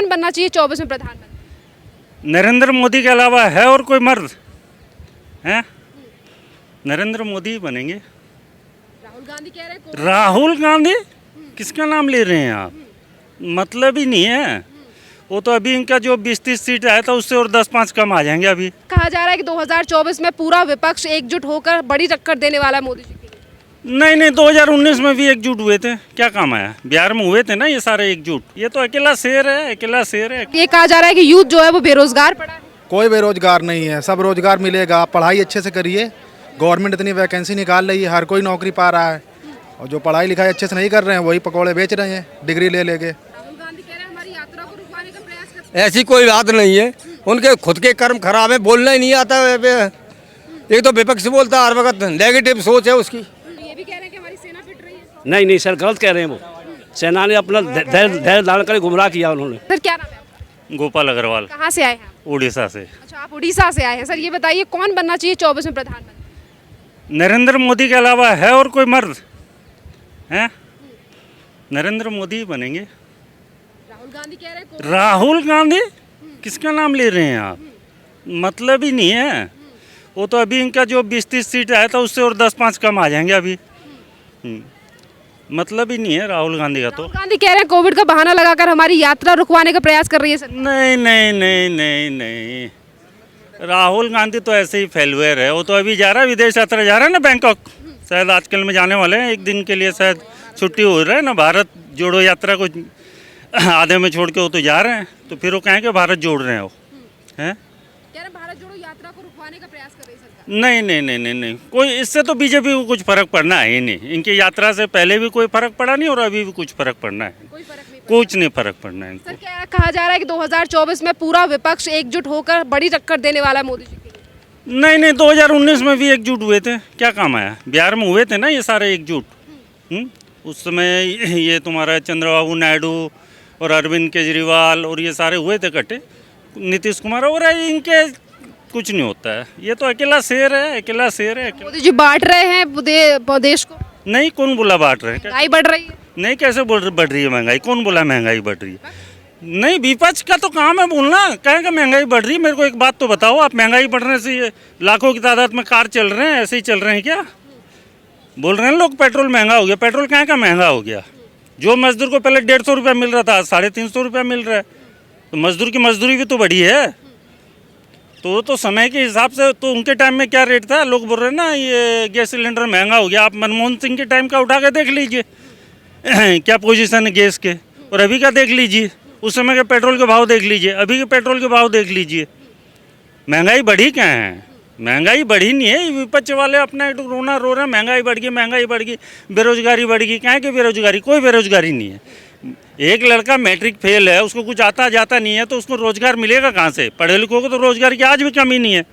कौन बनना चाहिए 24 में प्रधानमंत्री? नरेंद्र मोदी के अलावा है और कोई मर्द है? नरेंद्र मोदी ही बनेंगे। राहुल गांधी कह रहे हैं राहुल गांधी किसका नाम ले रहे हैं आप? मतलब ही नहीं है। वो तो अभी इनका जो 20-30 सीट आया था उससे और 10-5 कम आ जाएंगे अभी। कहा जा रहा है कि 2024 में पूरा विपक्ष एकजुट होकर बड़ी टक्कर देने वाला है मोदी जी के लिए। नहीं 2019 में भी एकजुट हुए थे, क्या काम आया? बिहार में हुए थे ना ये सारे एकजुट। ये तो अकेला शेर है, अकेला शेर है। ये कहा जा रहा है कि यूथ जो है वो बेरोजगार पड़ा है। कोई बेरोजगार नहीं है, सब रोजगार मिलेगा। आप पढ़ाई अच्छे से करिए, गवर्नमेंट इतनी वैकेंसी निकाल रही है, हर कोई नौकरी पा रहा है। और जो पढ़ाई लिखाई अच्छे से नहीं कर रहे हैं वही पकौड़े बेच रहे हैं डिग्री ले लेके। राहुल गांधी कह रहे हैं हमारी यात्रा को रुकवाने का प्रयास करते हैं। ऐसी कोई बात नहीं है, उनके खुद के कर्म खराब है, बोलना ही नहीं आता है। एक तो विपक्ष बोलता है हर वक्त, नेगेटिव सोच है उसकी। ये भी कह रहे हैं कि हमारी सेना पिट रही है। नहीं सर, गलत कह रहे हैं वो। सेना ने अपना धैर्य धारण कर गुमराह किया उन्होंने। सर क्या नाम है आपका? गोपाल अग्रवाल, कहाँ से आए हैं आप? उड़ीसा से। अच्छा, आप उड़ीसा से आए हैं। सर ये बताइए कौन बनना चाहिए 24 में प्रधानमंत्री? नरेंद्र मोदी के अलावा है और कोई मर्द है? नरेंद्र मोदी ही बनेंगे। राहुल गांधी कह रहे हैं राहुल गांधी किसका नाम ले रहे हैं आप? मतलब ही नहीं है। वो तो अभी इनका जो 20-30 सीट आया था उससे और 10-5 कम आ जाएंगे अभी। मतलब ही नहीं है राहुल गांधी का तो। राहुल गांधी कह रहे हैं कोविड का बहाना लगाकर हमारी यात्रा रुकवाने का प्रयास कर रही है सर। नहीं। राहुल गांधी तो ऐसे ही फेलवेयर है। वो तो अभी जा रहा है, विदेश यात्रा जा रहा है ना बैंकॉक। शायद आजकल में जाने वाले हैं, एक दिन के लिए शायद छुट्टी हो रहा है ना। भारत जोड़ो यात्रा को आधे में छोड़ के वो तो जा रहे हैं, तो फिर वो कहें कि भारत जोड़ रहे हैं वो हैं। कह रहे भारत जोड़ो यात्रा को रुकवाने का प्रयास कर रही है सरकार। नहीं कोई इससे तो बीजेपी को कुछ फर्क पड़ना है ही नहीं। इनकी यात्रा से पहले भी कोई फर्क पड़ा नहीं और अभी भी कुछ फर्क पड़ना है, कोई फर्क नहीं। कुछ नहीं फर्क पड़ना है सर इनको। क्या कहा जा रहा है कि 2024 में पूरा विपक्ष एकजुट होकर बड़ी टक्कर देने वाला है मोदी जी के लिए। नहीं 2019 में भी एकजुट हुए थे, क्या काम आया? बिहार में हुए थे ना ये सारे एकजुट। उस समय ये तुम्हारा चंद्रबाबू नायडू और अरविंद केजरीवाल और ये सारे हुए थे इकट्ठे, नीतीश कुमार और इनके कुछ नहीं होता है। ये तो अकेला शेर है, अकेला शेर है। मोदी जी बांट रहे हैं देश को। नहीं, कौन बोला बांट रहे हैं? महंगाई बढ़ रही है। नहीं, कैसे बढ़ रही है महंगाई? कौन बोला महंगाई बढ़ रही है? नहीं, विपक्ष का तो काम है बोलना, कहेंगे महंगाई बढ़ रही है। मेरे को एक बात तो बताओ, आप महंगाई बढ़ने से ये लाखों की तादाद में कार चल रहे हैं, ऐसे ही चल रहे हैं क्या? बोल रहे हैं लोग पेट्रोल महंगा हो गया। पेट्रोल कहाँ का महंगा हो गया? जो मजदूर को पहले 150 रुपया मिल रहा था, आज 350 रुपया मिल रहा है। तो मजदूर की मजदूरी भी तो बढ़ी है। तो समय के हिसाब से तो उनके टाइम में क्या रेट था? लोग बोल रहे हैं ना ये गैस सिलेंडर महंगा हो गया। आप मनमोहन सिंह के टाइम का उठा के देख लीजिए क्या पोजीशन है गैस के, और अभी का देख लीजिए। उस समय के पेट्रोल के भाव देख लीजिए, अभी के पेट्रोल के भाव देख लीजिए। महंगाई बढ़ी क्या है? महंगाई बढ़ी नहीं है। विपक्ष वाले अपना एक रोना रो रहे हैं, महंगाई बढ़ गई, बेरोजगारी बढ़ गई। क्या है कि बेरोजगारी? कोई बेरोजगारी नहीं है। एक लड़का मैट्रिक फेल है, उसको कुछ आता जाता नहीं है, तो उसको रोजगार मिलेगा कहाँ से? पढ़े लिखों को तो रोजगार की आज भी कमी नहीं है।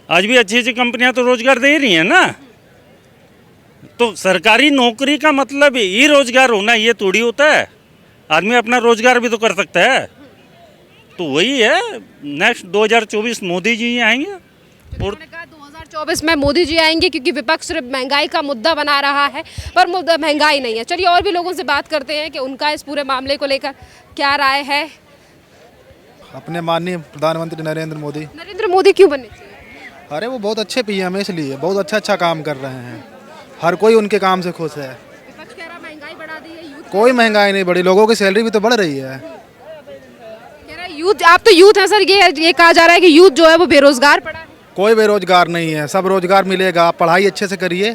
आज भी अच्छी अच्छी कंपनियां तो रोजगार दे रही हैं ना। तो सरकारी नौकरी का मतलब ही रोजगार होना, ये थोड़ी होता है। आदमी अपना रोजगार भी तो कर सकता है। तो वही है, नेक्स्ट 2024 मोदी जी ही आएंगे। और 2024 में मोदी जी आएंगे क्योंकि विपक्ष सिर्फ महंगाई का मुद्दा बना रहा है, पर मुद्दा महंगाई नहीं है। चलिए और भी लोगों से बात करते हैं कि उनका इस पूरे मामले को लेकर क्या राय है। अपने माननीय प्रधानमंत्री नरेंद्र मोदी क्यों बनने चाहिए? अरे वो बहुत अच्छे पीएम है, इसलिए बहुत अच्छा काम कर रहे हैं। हर कोई उनके काम से खुश है। विपक्ष कह रहा महंगाई बढ़ा दी है, यूथ कोई महंगाई नहीं बढ़ी, लोगों की सैलरी भी तो बढ़ रही है। कह रहा है यूथ, आप तो यूथ हैं सर। ये कहा जा रहा है कि यूथ जो है वो बेरोजगार पड़ा है। कोई बेरोजगार नहीं है, सब रोजगार मिलेगा। आप पढ़ाई अच्छे से करिए,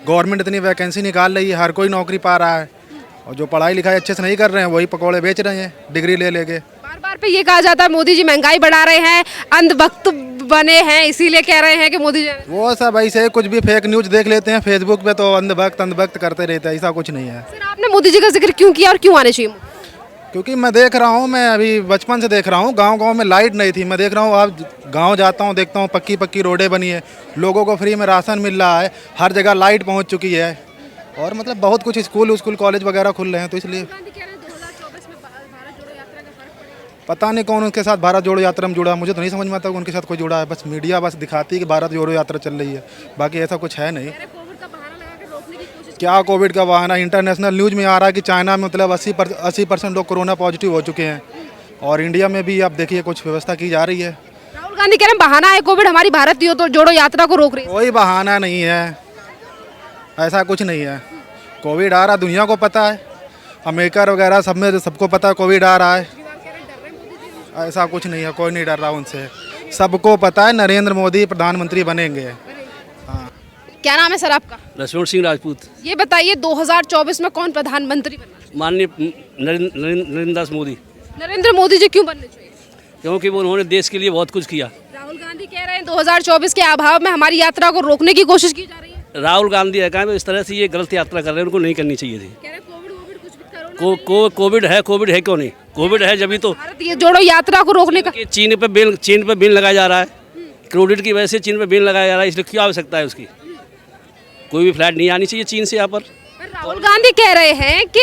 गवर्नमेंट इतनी वैकेंसी निकाल रही है, हर कोई नौकरी पा रहा है। और जो पढ़ाई लिखाई अच्छे से नहीं कर रहे हैं वही पकौड़े बेच रहे हैं डिग्री ले लेके। बार पे ये कहा जाता है मोदी जी महंगाई बढ़ा रहे हैं, अंधभक्त बने हैं, इसीलिए कह रहे हैं कि मोदी जी। वो सब ऐसे कुछ भी फेक न्यूज देख लेते हैं फेसबुक पे, तो अंधभक्त करते रहते हैं। ऐसा कुछ नहीं है। सर आपने मोदी जी का जिक्र क्यों किया और क्यों आने चाहिए? क्योंकि मैं देख रहा हूँ, मैं अभी बचपन से देख रहा हूँ, गांव में लाइट नहीं थी। मैं देख रहा हूँ, अब गांव जाता हूँ, देखता हूँ पक्की रोडें बनी है, लोगों को फ्री में राशन मिल रहा है, हर जगह लाइट पहुँच चुकी है, और मतलब बहुत कुछ स्कूल कॉलेज वगैरह खुल रहे हैं। तो इसलिए पता नहीं कौन उनके साथ भारत जोड़ो यात्रा में जुड़ा, मुझे तो नहीं समझ में आता उनके साथ कोई जुड़ा है। बस मीडिया बस दिखाती है कि भारत जोड़ो यात्रा चल रही है, बाकी ऐसा कुछ है नहीं। क्या कोविड का बहाना? इंटरनेशनल न्यूज़ में आ रहा है कि चाइना में मतलब 80% लोग कोरोना पॉजिटिव हो चुके हैं, और इंडिया में भी आप देखिए कुछ व्यवस्था की जा रही है। राहुल गांधी कह रहे हैं बहाना है कोविड, हमारी भारत जोड़ो यात्रा को रोक रही है। कोई बहाना नहीं है, ऐसा कुछ नहीं है। कोविड आ रहा, दुनिया को पता है, अमेरिका वगैरह सब में सबको पता है कोविड आ रहा है। ऐसा कुछ नहीं है, कोई नहीं डर रहा उनसे, सबको पता है नरेंद्र मोदी प्रधानमंत्री बनेंगे। क्या नाम है सर आपका? लक्ष्मण सिंह राजपूत। ये बताइए 2024 में कौन प्रधानमंत्री बनना चाहिए? माननीय नरेंद्र दास मोदी, नरेंद्र मोदी जी क्यों बनने चाहिए? क्योंकि वो उन्होंने देश के लिए बहुत कुछ किया। राहुल गांधी कह रहे हैं 2024 के अभाव में हमारी यात्रा को रोकने की कोशिश की जा रही है। राहुल गांधी है कहा तो इस तरह से ये गलत यात्रा कर रहे हैं, उनको नहीं करनी चाहिए थी। कह रहे हैं कोविड कुछ भी करो कोविड है क्यों नहीं? कोविड है जब ही तो भारत ये जोड़ो यात्रा को रोकने का। कि चीन पे बैन लगाया जा रहा है, कोविड की वजह से चीन पे बैन लगाया जा रहा है, इसलिए क्या आवश्यकता है उसकी? कोई भी फ्लाइट नहीं आनी चाहिए चीन से यहाँ पर। राहुल गांधी कह रहे हैं कि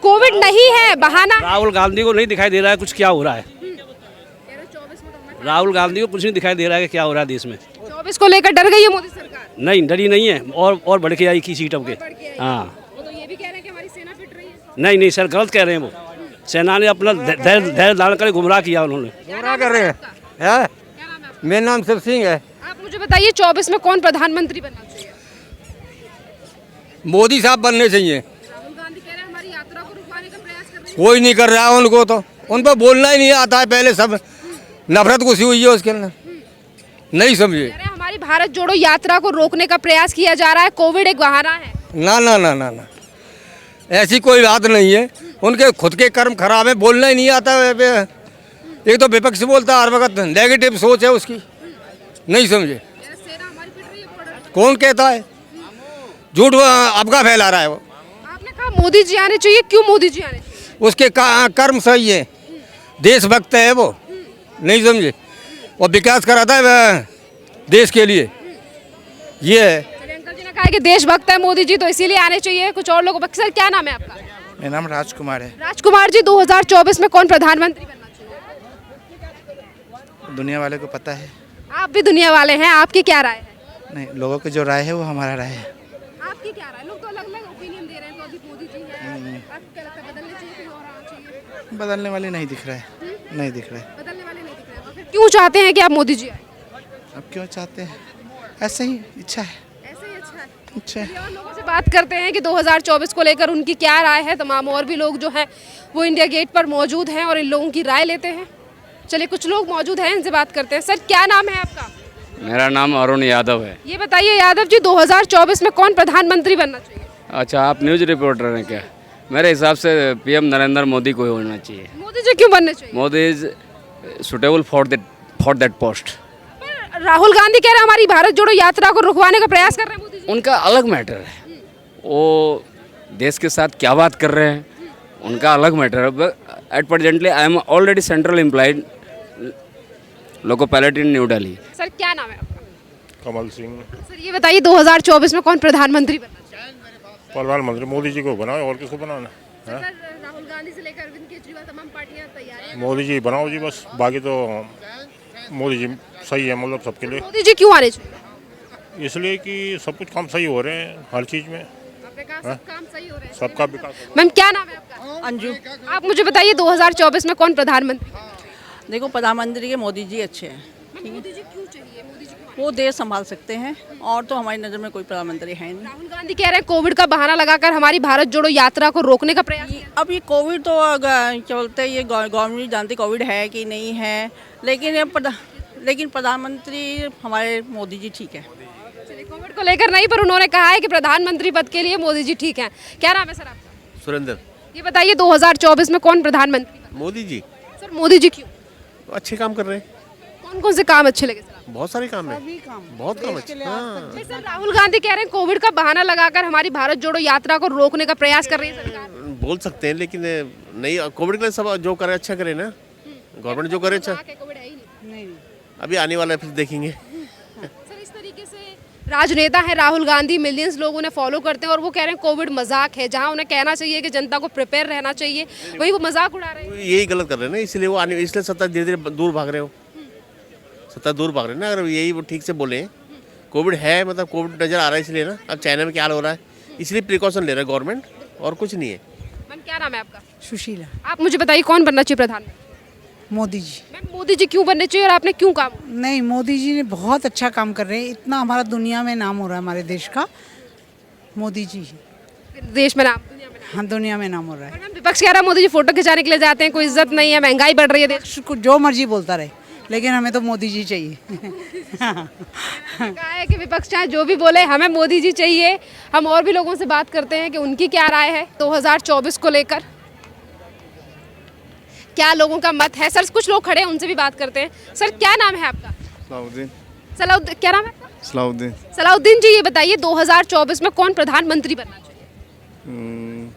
कोविड नहीं है, बहाना। राहुल गांधी को नहीं दिखाई दे रहा है कुछ क्या हो रहा है। राहुल गांधी को कुछ नहीं दिखाई दे रहा है कि क्या हो रहा है देश में। 24 को लेकर डर गई है मोदी सरकार? नहीं, डरी नहीं है, और बढ़ के आई की सीट अब के। हाँ, वो तो ये भी कह रहे हैं कि हमारी सेना फिट रही है। नहीं सर, गलत कह रहे हैं वो। सेना ने अपना धैर्य धारण कर गुमराह किया उन्होंने। गुमराह कर रहे हैं। मेरा नाम शिव सिंह है। आप मुझे बताइए 24 में कौन प्रधानमंत्री बनना चाहिए? मोदी साहब बनने चाहिए। राहुल गांधी कह रहे हैं हमारी यात्रा को रुकवाने का प्रयास कर रहे हैं। कोई नहीं कर रहा है उनको, तो उन पर बोलना ही नहीं आता है। पहले सब नफरत घुसी हुई है उसके अंदर, नहीं समझे। कह रहे हैं हमारी भारत जोड़ो यात्रा को रोकने का प्रयास किया जा रहा है, कोविड एक बहाना है। ना ना ना ना ना, ऐसी कोई बात नहीं है। उनके खुद के कर्म खराब है, बोलना ही नहीं आता है। एक तो विपक्ष बोलता है हर वक्त, नेगेटिव सोच है उसकी, नहीं समझे। सेना हमारी फिट रही है border। कौन कहता है? झूठ अफवाह फैला रहा है वो। आपने कहा मोदी जी आने चाहिए, क्यों मोदी जी आने चाहिए? उसके कर्म सही है, देशभक्त है वो, नहीं समझे। और विकास कराता है देश के लिए, ये है। चलिए, अंकल जी ने कहा कि देशभक्त है मोदी जी तो इसीलिए आने चाहिए। कुछ और लोगों, सर क्या नाम है आपका? मेरा नाम राजकुमार है। राजकुमार जी, 2024 में कौन प्रधानमंत्री बनना चाहिए? दुनिया वाले को पता है। आप भी दुनिया वाले हैं, आपकी क्या राय है? नहीं, लोगों की जो राय है वो हमारा राय है। आपकी क्या राय? लोग तो अलग अलग ओपिनियन दे रहे हैं। तो अभी मोदी जी हैं, आपको क्या लगता है बदलने चाहिए, कोई और आना चाहिए? बदलने वाले नहीं दिख रहा है, नहीं दिख रहा है। बदलने वाले नहीं दिख रहे हैं। तो फिर क्यों चाहते हैं कि आप मोदी जी आए? अब क्यों चाहते हैं? ऐसे ही इच्छा है। ऐसे ही अच्छा है। अच्छा है। चलिए, और लोगों से बात करते हैं कि 2024 को लेकर उनकी क्या राय है। तमाम और भी लोग जो हैं वो इंडिया गेट पर मौजूद हैं और इन लोगों की राय लेते हैं। चलिए, कुछ लोग मौजूद हैं, इनसे बात करते हैं। सर क्या नाम है आपका? मेरा नाम अरुण यादव है। ये बताइए यादव जी, 2024 में कौन प्रधानमंत्री बनना चाहिए? अच्छा, आप न्यूज़ रिपोर्टर हैं क्या? मेरे हिसाब से पीएम नरेंद्र मोदी को ही होना चाहिए। मोदी जी क्यों बनने चाहिए? Modi is suitable for that post. पर राहुल गांधी कह रहे हैं हमारी भारत जोड़ो यात्रा को रुकवाने का प्रयास कर रहे हैं मोदी जी। उनका अलग मैटर है, वो देश के साथ क्या बात कर रहे हैं उनका अलग मैटर है। At presently I am already central employed loco pilot in New Delhi. Sir क्या नाम है आपका? कमल सिंह। सर ये बताइए 2024 में कौन प्रधानमंत्री बनना चाहिए? प्रधानमंत्री मोदी जी को बनाओ, और किसको बनाना है? सर राहुल गांधी से लेकर अरविंद केजरीवाल तमाम पार्टियां तैयार हैं। मोदी जी बनाओ जी बस, बाकी तो मोदी जी सही है, मतलब सबके लिए। मोदी जी क्यों आने चाहिए? इसलिए कि सब कुछ काम सही हो रहे हैं हर चीज़ में, आपने कहा सब काम सही हो रहे हैं। सबका विकास। मैम क्या नाम है आपका? अंजू। आप मुझे बताइए 2024 में कौन प्रधानमंत्री? देखो, प्रधानमंत्री के मोदी जी अच्छे हैं, मोदी जी क्यों चाहिए? मोदी जी क्यों? वो देश संभाल सकते हैं, और तो हमारी नज़र में कोई प्रधानमंत्री है नहीं। राहुल गांधी कह रहे हैं कोविड का बहाना लगाकर हमारी भारत जोड़ो यात्रा को रोकने का प्रयास किया। अब ये कोविड तो क्या बोलते हैं, ये गवर्नमेंट जानती कोविड है कि नहीं है, लेकिन प्रधानमंत्री हमारे मोदी जी ठीक है। चलिए, कोविड को लेकर नहीं, पर उन्होंने कहा है कि प्रधानमंत्री पद के लिए मोदी जी ठीक हैं। क्या नाम है सर आपका? सुरेंद्र। ये बताइए 2024 में कौन प्रधानमंत्री? मोदी जी सर मोदी जी क्यों? अच्छे काम कर रहे हैं, कौन कौन से काम अच्छे लगे सर आपको? बहुत सारे काम है, बहुत काम अच्छे। हाँ, फिर सर राहुल गांधी कह रहे हैं कोविड का बहाना लगाकर हमारी भारत जोड़ो यात्रा को रोकने का प्रयास कर रही है सरकार। बोल सकते हैं, लेकिन नहीं, कोविड के लिए सब जो करे अच्छा करे ना, गवर्नमेंट जो करे अच्छा। कोविड है ही नहीं। अभी आने वाला है, फिर देखेंगे। सर इस तरीके से राजनेता है राहुल गांधी, मिलियंस लोग उन्हें फॉलो करते हैं और वो कह रहे हैं कोविड मजाक है। जहां उन्हें कहना चाहिए कि जनता को प्रिपेयर रहना चाहिए, वही वो मजाक उड़ा रहे हैं। यही गलत कर रहे हैं ना, इसलिए वो आने, इसलिए सत्ता धीरे धीरे दूर भाग रहे हो, सत्ता दूर भाग रहे हैं ना। अगर यही वो ठीक से बोले कोविड है, मतलब कोविड नज़र आ रहा है इसलिए ना। अब चाइना में क्या हाल हो रहा है, इसलिए प्रिकॉशन ले रहा है गवर्नमेंट, और कुछ नहीं है। मैम क्या नाम है आपका? सुशीला। आप मुझे बताइए कौन बनना चाहिए प्रधानमंत्री? मोदी जी। मैम मोदी जी क्यों बनने चाहिए और आपने क्यों काम? नहीं, मोदी जी ने बहुत अच्छा काम कर रहे हैं, इतना हमारा दुनिया में नाम हो रहा है हमारे देश का, मोदी जी। देश में नाम, दुनिया में नाम। हाँ, दुनिया में नाम हो रहा है। और मैम विपक्ष कह रहा है मोदी जी फोटो खिंचाने के लिए जाते हैं, कोई इज्जत नहीं है, महंगाई बढ़ रही है देश जो मर्जी बोलता रहे, लेकिन हमें तो मोदी जी चाहिए। में। कहा है कि विपक्ष चाहे जो भी बोले, हमें मोदी जी चाहिए। हम और भी लोगों से बात करते हैं कि उनकी क्या राय है 2024 को लेकर, क्या लोगों का मत है। सर कुछ लोग खड़े हैं, उनसे भी बात करते हैं। सर क्या नाम है आपका? सलाउद्दीन। क्या नाम है आपका? सलाउद्दीन। सलाउद्दीन जी, ये बताइए 2024 में कौन प्रधानमंत्री बनना चाहिए?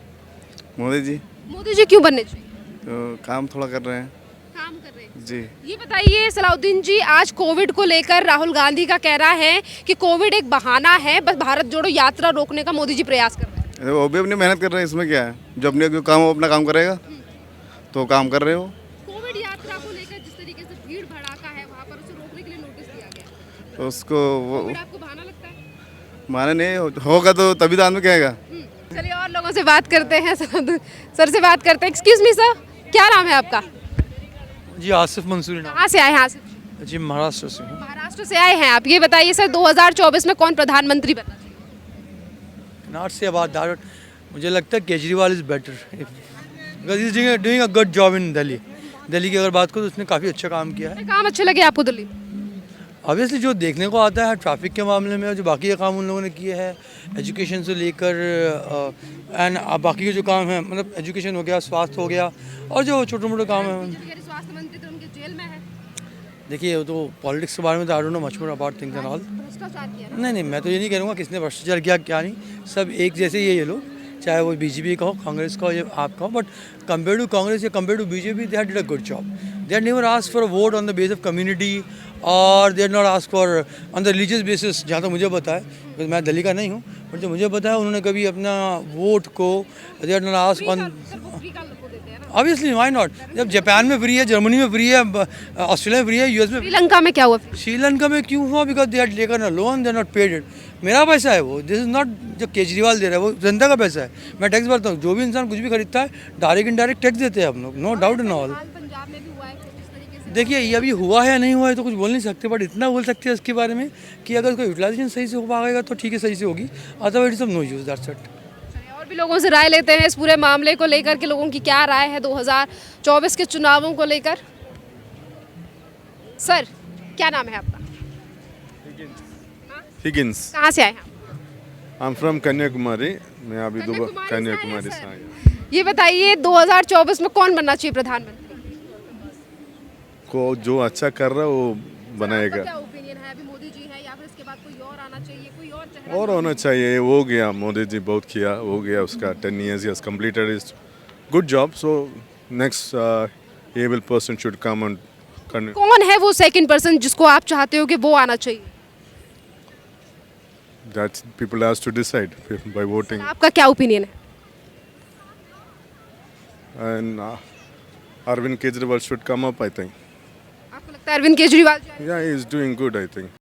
मोदी जी मोदी जी क्यों बनने चाहिए? तो काम थोड़ा कर रहे हैं काम कर रहे हैं जी। ये बताइए सलाउद्दीन जी, आज कोविड को लेकर राहुल गांधी का कहना है कि कोविड एक बहाना है, बस भारत जोड़ो यात्रा रोकने का मोदी जी प्रयास कर रहे हैं। वो भी अपनी मेहनत कर रहे हैं, इसमें क्या है, जो अपने जो काम हो अपना काम करेगा तो काम कर रहे हो। कोविड यात्रा को लेकर जिस तरीके से भीड़ भड़ाका है वहाँ पर, उसे रोकने के लिए नोटिस दिया गया। तो उसको वो कोविड आपको बहाना लगता है? माने नहीं होगा तो तभी तो आदमी कहेगा। चलिए और लोगों से बात करते हैं। सर से बात करते हैं। एक्सक्यूज मी सर, क्या नाम है आपका? जी आसिफ मंसूरी नाम। कहाँ से आए हैं आसिफ? जी महाराष्ट्र से हूँ। महाराष्ट्र से आए हैं आप। ये बताइए सर 2024 में कौन प्रधानमंत्री बनना चाहिए? नॉट से अबाउट दैट, मुझे लगता है Kejriwal is better because is doing a good job in Delhi. Delhi की अगर बात करूँ तो उसने काफ़ी अच्छा काम किया है। काम अच्छे लगे आपको दिल्ली? ऑब्वियसली जो देखने को आता है ट्रैफिक के मामले में, जो बाकी के काम उन लोगों ने किए हैं, एजुकेशन से लेकर एंड बाकी के जो काम है, मतलब एजुकेशन हो गया, स्वास्थ्य हो गया, और जो छोटे मोटे काम हैं। स्वास्थ्य मंत्री तो उनके जेल में है। देखिए वो तो पॉलिटिक्स के बारे में तो I don't know much more about things and all. भ्रष्टाचार किया। नहीं, मैं तो ये नहीं करूँगा किसने भ्रष्टाचार किया क्या नहीं, सब एक जैसे ही है ये लोग, चाहे वो बीजेपी का हो, कांग्रेस का हो या आपका हो, बट कंपेयर टू कांग्रेस या compare to BJP they had did a good job. They had never asked for a vote on the base of community और they had not asked for on the religious basis. जहाँ तक मुझे पता है, क्योंकि मैं दिल्ली का नहीं हूँ, बट जो मुझे पता है उन्होंने कभी अपना वोट को दे had not asked on. Obviously why not, जब जापान में फ्री है, जर्मनी में फ्री है, ऑस्ट्रेलिया में फ्री है, यूएस में। श्रीलंका में क्या हुआ? श्रीलंका में क्यों हुआ? Because they had taken a loan, they not paid it. मेरा पैसा है वो, दिस इज नॉट जो केजरीवाल दे रहा है, वो जनता का पैसा है। मैं टैक्स भरता हूँ, जो भी इंसान कुछ भी खरीदता है डायरेक्ट इनडायरेक्ट टैक्स देते हैं हम लोग, no doubt in all. Punjab में भी हुआ है कुछ इस तरीके से। देखिए ये अभी हुआ है या नहीं हुआ है तो कुछ बोल नहीं सकते, बट इतना बोल सकते हैं इसके बारे में कि अगर उसका यूटिलाइजेशन सही से हो पाएगा तो ठीक है, सही से होगी, अदरवाइज सब नो यूज दैट्स इट। और भी लोगों से राय लेते हैं इस पूरे मामले को लेकर कि लोगों की क्या राय है 2024 के चुनावों को लेकर। सर क्या नाम है आपका? हिगिंस। कहाँ से आए हैं? I am from Kanyakumari. मैं अभी कन्याकुमारी से आया। ये बताइए 2024 में कौन बनना चाहिए प्रधानमंत्री? को जो अच्छा कर रहा है वो बनाएगा। क्या ओपिनियन है? अभी मोदी जी है या फिर इसके बाद कोई और आना चाहिए, कोई और चेहरा? और होना चाहिए, हो गया, मोदी जी बहुत किया, हो गया उसका 10 years, he has completed his good job, so next able person should come and कौन है वो सेकंड पर्सन जिसको आप चाहते हो कि वो आना चाहिए? that people has to decide by voting. आपका क्या ओपिनियन है? And Arvind Kejriwal should come up, I think. आपको लगता है Arvind Kejriwal? Yeah, he is doing good, I think.